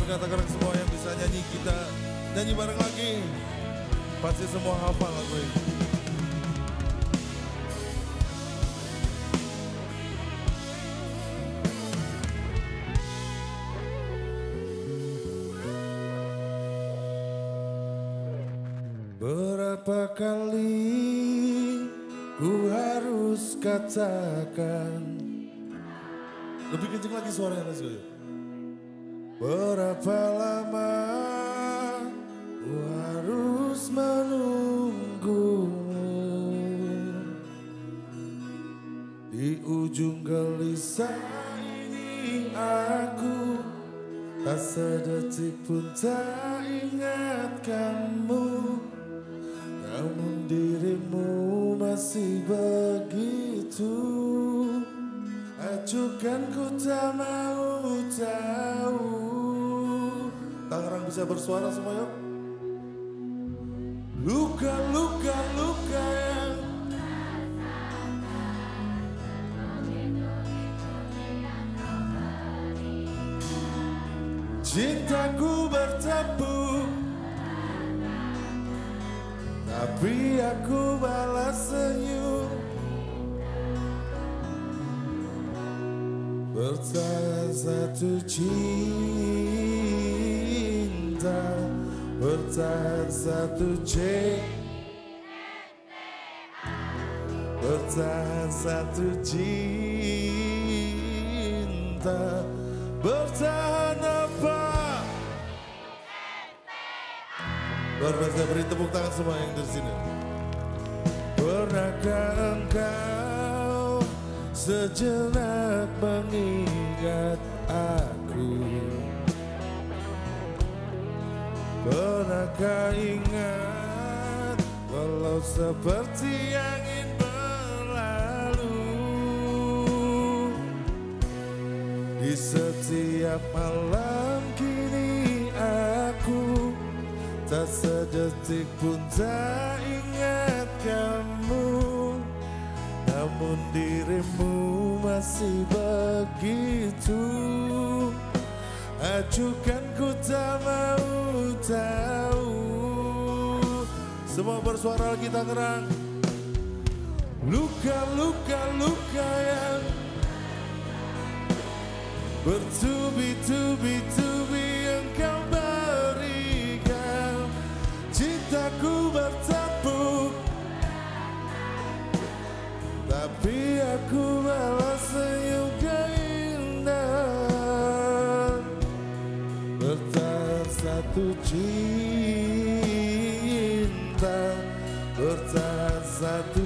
warga Tangerang semua yang bisa nyanyi, kita nyanyi bareng lagi. Pasti semua hafal lagu ini. Berapa kali ku harus katakan, lebih kenceng lagi suaranya, let's go. Berapa lama ku harus menunggumu di ujung gelisah ini, aku tak sedetik pun tak ingatkanmu. Namun dirimu masih begitu acuhkan, ku tak mau tahu. Tangerang bisa bersuara semua yuk. Luka-luka yang cintaku bertepuk, tapi aku balas senyum. Bertahan satu cinta, bertahan satu bertahan satu cinta, bertahan apa? Luar biasa, beri tepuk tangan semua yang di sini. Pernahkah engkau sejenak mengingat aku? Pernahkah ingat walau seperti angin berlalu? Di setiap malam kini aku tak sedetik pun tak ingat kamu. Namun dirimu masih begitu acuhkan, ku tak mau tahu. Semua bersuara lagi Tangerang. Luka-luka yang bertubi-tubi engkau berikan. Cintaku bertepuk, tapi aku balas senyum keindahan. Bertahan satu cinta, bertahan satu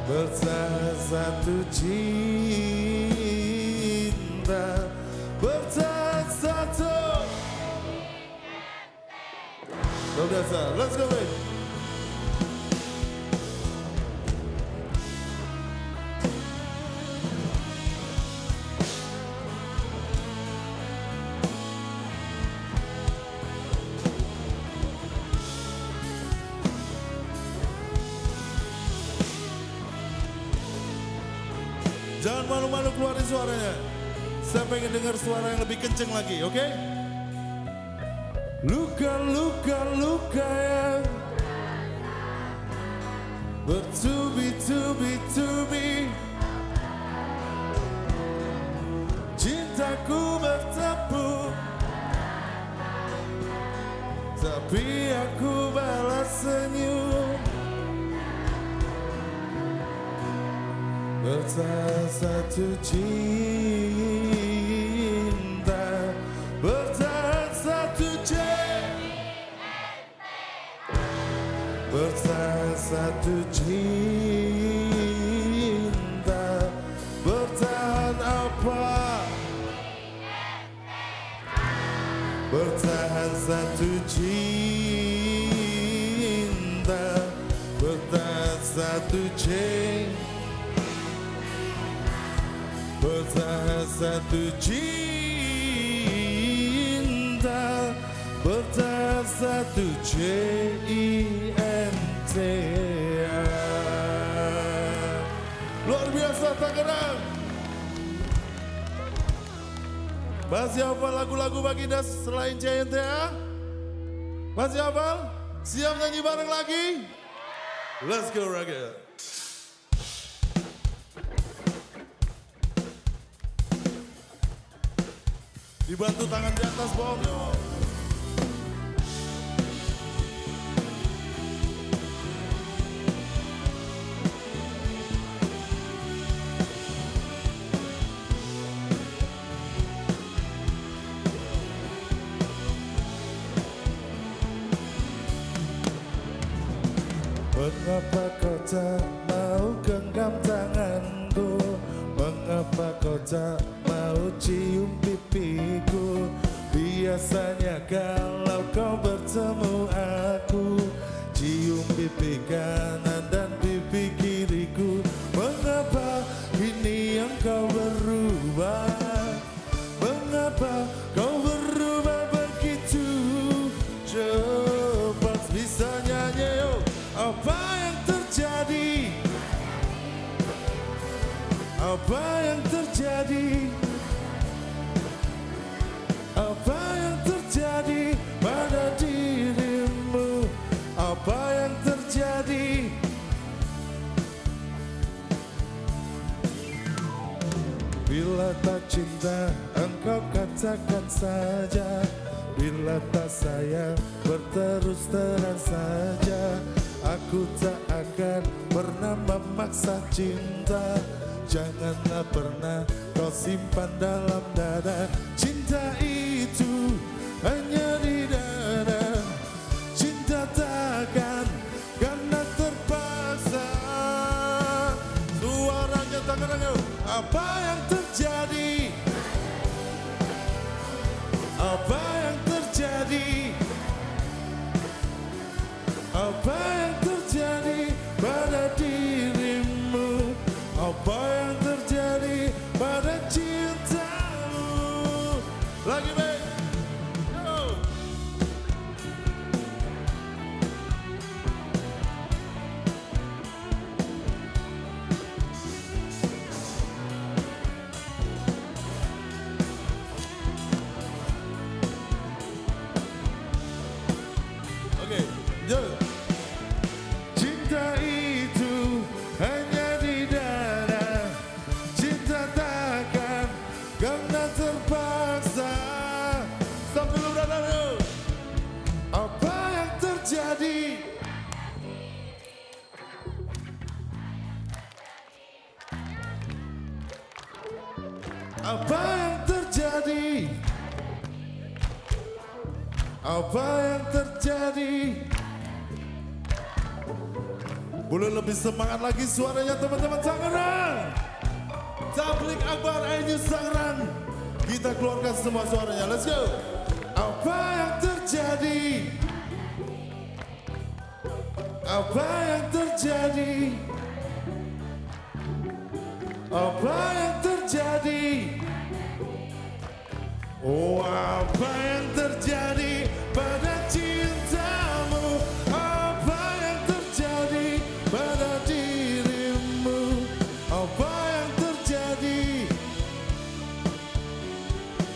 bertahan satu cinta, bertahan satu. Luar biasa, let's go man. Jangan malu-malu keluarin suaranya. Saya pengen dengar suara yang lebih kenceng lagi, oke? Okay? Luka-luka yang bertubi-tubi, cintaku bertepuk, tapi aku balas senyum. Bertahan satu cinta, bertahan satu bertahan satu cinta, bertahan apa? Bertahan satu cinta, bertahan satu bertahan satu cinta, bertahan satu cinta. Luar biasa Tangerang. Masih hafal lagu-lagu Baginda selain Giant ya? Masih hafal? Siap nyanyi bareng lagi? Let's go Raga. Dibantu tangan di atas bawahnya. Mengapa kau tak mau genggam tanganku? Mengapa kau tak mau cium pipiku? Biasanya kalau kau bertemu aku, cium pipi kanan dan pipi kiriku. Mengapa ini yang kau berubah? Mengapa kau berubah begitu cepat? Bisa nyanyi yuk. Apa yang terjadi? Apa yang terjadi? Apa yang terjadi pada dirimu? Apa yang terjadi? Bila tak cinta, engkau katakan saja. Bila tak sayang, berterus terang saja. Aku tak akan pernah memaksa cinta. Janganlah pernah kau simpan dalam dada. Cinta itu hanya di dada. Cinta takkan karena terpaksa. Suaranya tangan. Apa yang terjadi? Apa yang terjadi? Apa yang terjadi pada dirimu? Apa yang terjadi pada cintamu? Lagi baik. Go. Oke, yo. Cinta itu hanya di dada. Cinta takkan karena terpaksa. Stop dulu brother. Apa yang terjadi? Apa yang terjadi? Apa yang terjadi? Boleh lebih semangat lagi suaranya teman-teman Tangerang. Tablik Akbar Ayu Tangerang. Kita keluarkan semua suaranya. Let's go. Apa yang terjadi? Apa yang terjadi? Apa yang terjadi? Oh, apa yang terjadi pada cintamu? Apa yang terjadi pada dirimu? Apa yang terjadi?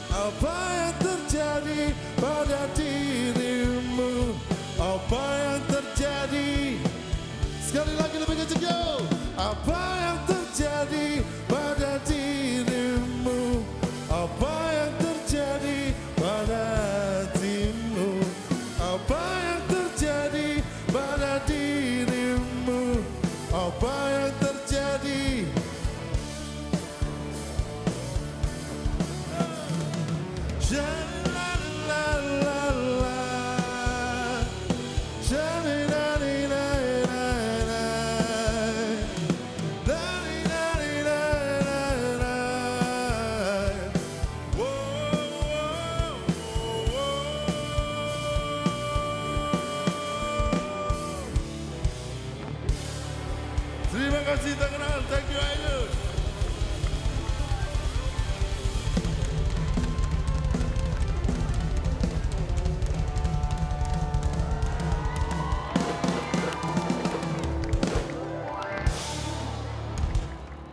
Apa yang terjadi pada dirimu? Apa yang terjadi? Sekali lagi lebih kencang yo. Apa yang terjadi pada dirimu? Apa yang terjadi pada hatimu? Apa yang terjadi pada dirimu? Apa yang terjadi? Terima kasih Tangerang, thank you Ayu.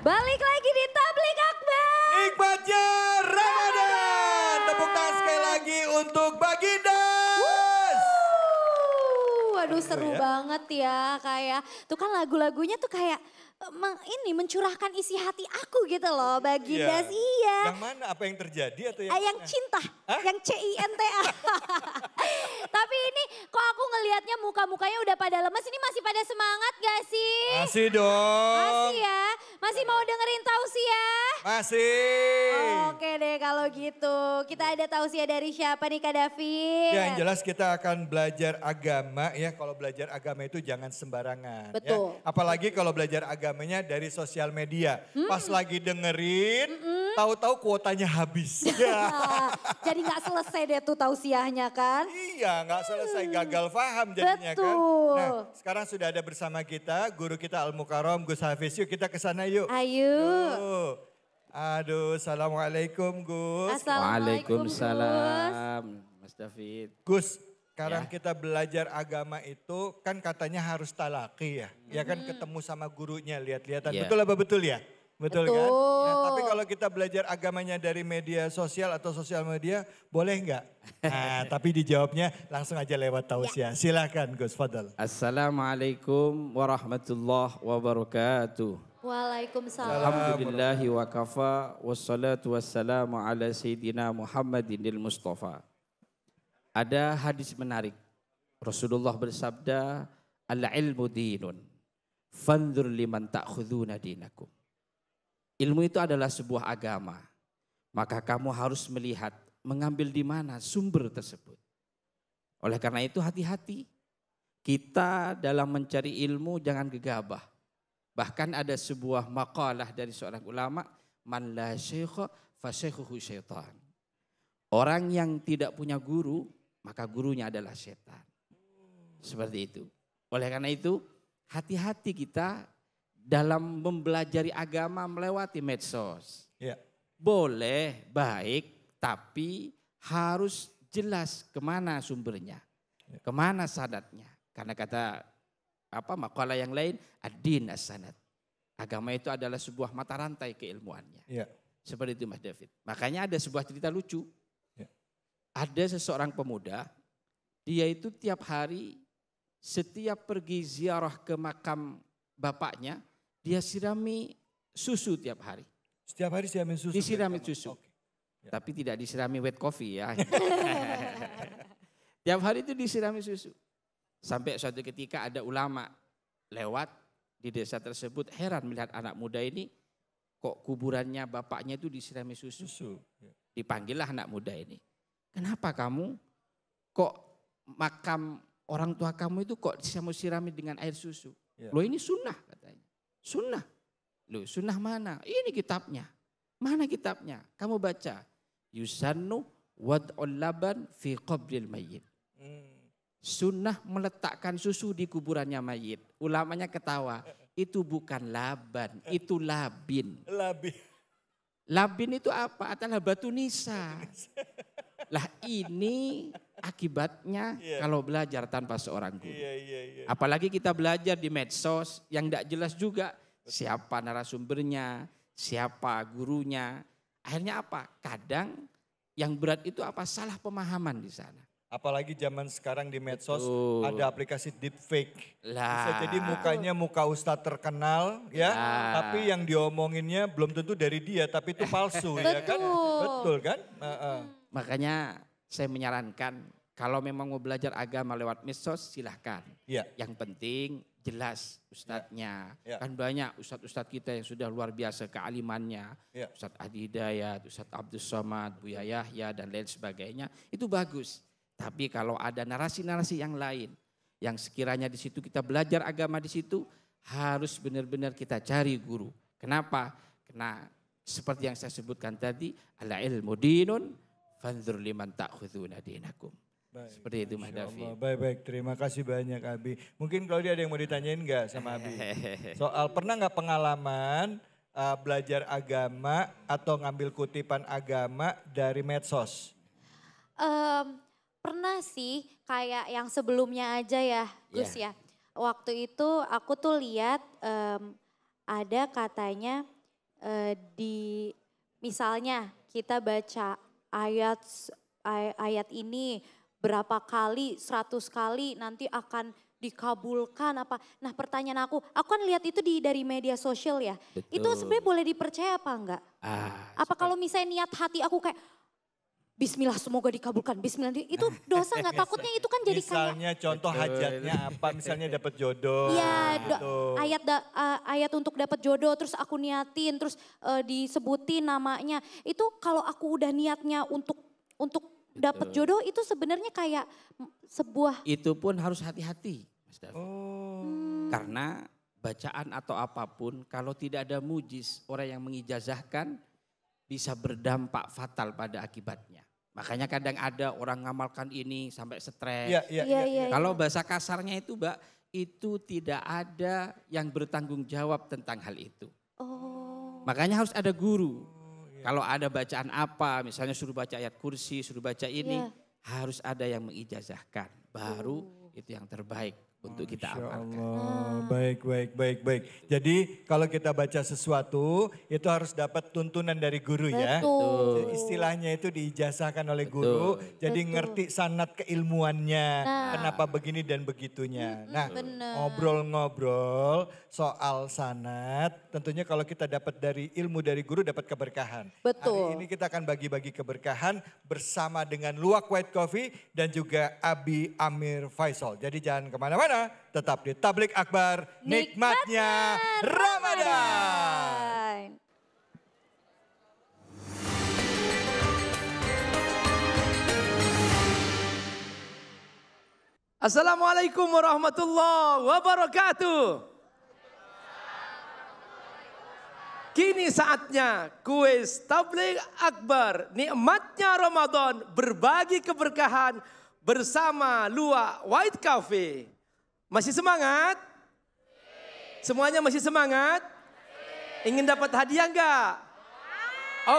Balik lagi di Tablik Akbar. Nikmatnya Ramadan. untuk Bagindas. Waduh seru banget ya, kayak tuh kan lagu-lagunya tuh kayak mencurahkan isi hati aku gitu loh, Bagindas. Iya. Yang mana? Apa yang terjadi atau yang Yang mana? cinta, yang CINTA. Tapi ini kok aku ngelihatnya muka-mukanya udah pada lemes, ini masih pada semangat gak sih? Masih dong. Masih ya? Masih mau dengerin tausiah? Masih. Oke deh kalau gitu. Kita ada tausiah dari siapa nih Kak David? Ya, yang jelas kita akan belajar agama ya. Kalau belajar agama itu jangan sembarangan. Betul. Ya. Apalagi kalau belajar agamanya dari sosial media. Pas lagi dengerin, tahu-tahu kuotanya habis. Ya. Jadi gak selesai deh tuh tausiahnya kan? Iya, nggak selesai gagal paham jadinya kan. Betul. Nah, sekarang sudah ada bersama kita guru kita Al Mukarram Gus Hafiz. Yuk kita ke sana yuk. Ayo. Yuk. Aduh, assalamualaikum Gus. Waalaikumsalam, Mas David. Gus, sekarang kita belajar agama itu kan katanya harus talaki ya. Ya kan ketemu sama gurunya, lihat-lihatan. Iya. Betul apa betul ya? Betul kan? Betul. Ya, tapi kalau kita belajar agamanya dari media sosial atau sosial media, boleh nggak? Nah, tapi dijawabnya langsung aja lewat tausiah. Silakan Gus, fadal. Assalamualaikum warahmatullahi wabarakatuh. Waalaikumsalam. Alhamdulillahi wa kafa wassalatu wassalamu ala sayyidina Muhammadinil Mustafa. Ada hadis menarik. Rasulullah bersabda, al-ilmu dinun, fanzur liman ta'khuduna dinakum. Ilmu itu adalah sebuah agama. Maka kamu harus melihat, mengambil di mana sumber tersebut. Oleh karena itu hati-hati. Kita dalam mencari ilmu jangan gegabah. Bahkan ada sebuah maqalah dari seorang ulama, man la syaikha fa syaikhuhu syaitan. Orang yang tidak punya guru, maka gurunya adalah setan. Seperti itu. Oleh karena itu, hati-hati kita dalam mempelajari agama melewati medsos. Ya. Boleh, baik, tapi harus jelas kemana sumbernya, kemana sanadnya. Karena kata makalah yang lain, ad-din as-sanad. Agama itu adalah sebuah mata rantai keilmuannya. Ya. Seperti itu Mas David. Makanya ada sebuah cerita lucu. Ya. Ada seseorang pemuda, dia itu tiap hari setiap pergi ziarah ke makam bapaknya, dia sirami susu tiap hari. Setiap hari siramin susu. Disirami susu. Oke. Ya. Tapi tidak disirami wet coffee ya. Tiap hari itu disirami susu. Sampai suatu ketika ada ulama lewat di desa tersebut, heran melihat anak muda ini kok kuburannya bapaknya itu disirami susu. Ya. Dipanggillah anak muda ini. Kenapa kamu kok makam orang tua kamu itu kok disirami dengan air susu? Ya. Loh ini sunnah katanya. Sunnah. Loh sunnah mana? Ini kitabnya. Mana kitabnya? Kamu baca. Yusannu wad'ul laban fi qabril mayyit. Sunnah meletakkan susu di kuburannya mayit. Ulamanya ketawa. Itu bukan laban, itu labin. Labin itu apa? Adalah batu nisa. Lah ini akibatnya kalau belajar tanpa seorang guru. Apalagi kita belajar di medsos yang tidak jelas juga. Siapa narasumbernya, siapa gurunya. Akhirnya apa? Kadang yang berat itu apa? Salah pemahaman di sana. Apalagi zaman sekarang di medsos ada aplikasi deepfake. Lah. Bisa jadi mukanya muka ustadz terkenal ya. Tapi yang diomonginnya belum tentu dari dia tapi itu palsu ya kan. Betul kan? Makanya saya menyarankan kalau memang mau belajar agama lewat medsos silahkan. Ya. Yang penting jelas ustadznya. Ya. Kan banyak ustadz-ustadz kita yang sudah luar biasa kealimannya. Ya. Ustadz Adi Hidayat, Ustadz Abdul Somad, Buya Yahya dan lain sebagainya. Itu bagus. Tapi kalau ada narasi-narasi yang lain, yang sekiranya di situ kita belajar agama di situ, harus benar-benar kita cari guru. Kenapa? Karena seperti yang saya sebutkan tadi, ala ilmu dinun, fanzur liman ta'khuduna dinakum. Baik, seperti itu Mas David. Baik, terima kasih banyak Abi. Mungkin Claudia ada yang mau ditanyain enggak sama Abi? Soal pernah nggak pengalaman belajar agama atau ngambil kutipan agama dari medsos? Pernah sih kayak yang sebelumnya aja ya Gus ya. Waktu itu aku tuh lihat ada katanya di misalnya kita baca ayat ini berapa kali, 100 kali nanti akan dikabulkan apa. Nah pertanyaan aku kan lihat itu dari media sosial ya. Betul. Itu sebenarnya boleh dipercaya apa enggak? Apa kalau misalnya niat hati aku kayak Bismillah semoga dikabulkan, Bismillah itu dosa nggak? Takutnya itu kan jadi misalnya contoh hajatnya apa, misalnya dapat jodoh. Iya, gitu. ayat untuk dapat jodoh, terus aku niatin, terus disebutin namanya. Itu kalau aku udah niatnya untuk dapat jodoh, itu sebenarnya kayak sebuah. Itu pun harus hati-hati, Mas Davi. Oh. Karena bacaan atau apapun, kalau tidak ada mujiz, orang yang mengijazahkan bisa berdampak fatal pada akibatnya. Makanya kadang ada orang ngamalkan ini sampai stres. Iya. Kalau bahasa kasarnya itu Mbak, itu tidak ada yang bertanggung jawab tentang hal itu. Oh. Makanya harus ada guru. Kalau ada bacaan apa, misalnya suruh baca ayat kursi, suruh baca ini, harus ada yang mengijazahkan. Baru itu yang terbaik untuk kita amalkan. Baik. Jadi kalau kita baca sesuatu itu harus dapat tuntunan dari guru ya. Betul. Istilahnya itu diijazahkan oleh guru. Jadi ngerti sanad keilmuannya. Kenapa begini dan begitunya. Nah ngobrol-ngobrol soal sanad. Tentunya kalau kita dapat dari ilmu dari guru dapat keberkahan. Betul. Hari ini kita akan bagi-bagi keberkahan bersama dengan Luwak White Coffee dan juga Abi Amir Faisal. Jadi jangan kemana-mana. Tetap di Tablik Akbar, nikmatnya Ramadan. Assalamualaikum warahmatullahi wabarakatuh. Kini saatnya kuis Tablik Akbar, nikmatnya Ramadan, berbagi keberkahan bersama Luwak White Coffee. Masih semangat? Semuanya masih semangat? Ingin dapat hadiah enggak?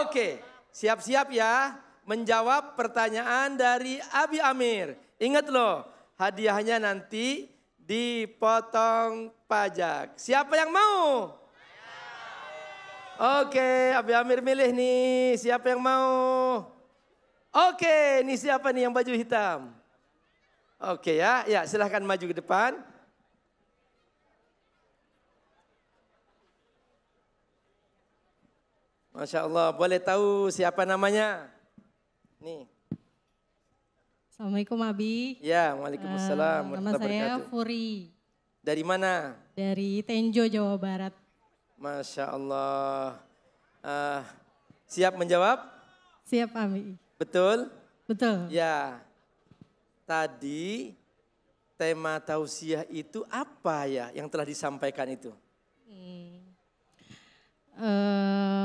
Oke, siap-siap ya menjawab pertanyaan dari Abi Amir. Ingat loh, hadiahnya nanti dipotong pajak. Siapa yang mau? Oke, Abi Amir milih nih, siapa yang mau? Oke, ini siapa nih yang baju hitam? Oke ya, silahkan maju ke depan. Masya Allah, boleh tahu siapa namanya? Nih. Assalamualaikum Abi. Ya, waalaikumsalam. Nama saya Furi. Dari mana? Dari Tenjo, Jawa Barat. Masya Allah. Siap menjawab? Siap Abi. Betul? Betul. Ya. Tadi tema tausiah itu apa ya yang telah disampaikan itu?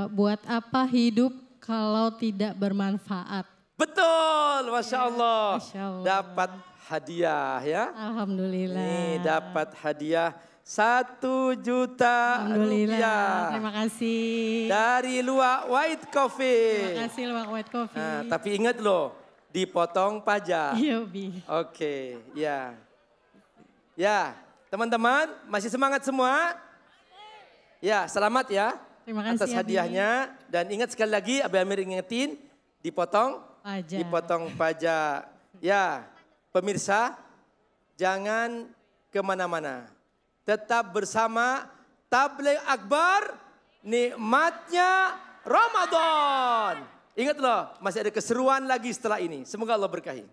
Buat apa hidup kalau tidak bermanfaat? Betul, Masya Allah. Masya Allah. Dapat hadiah ya. Alhamdulillah. Ini dapat hadiah 1 juta rupiah. Terima kasih. Dari Luwak White Coffee. Terima kasih Luwak White Coffee. Nah, tapi ingat loh, dipotong pajak. Iya, Bi. Oke, ya. Ya, teman-teman masih semangat semua? Ya, selamat ya. Terima kasih atas hadiahnya. Dan ingat sekali lagi, Abi Amir ingetin, dipotong pajak. Dipotong pajak. Ya, pemirsa, jangan kemana-mana. Tetap bersama Tablik Akbar, nikmatnya Ramadan. Ingat loh, masih ada keseruan lagi setelah ini. Semoga Allah berkahi.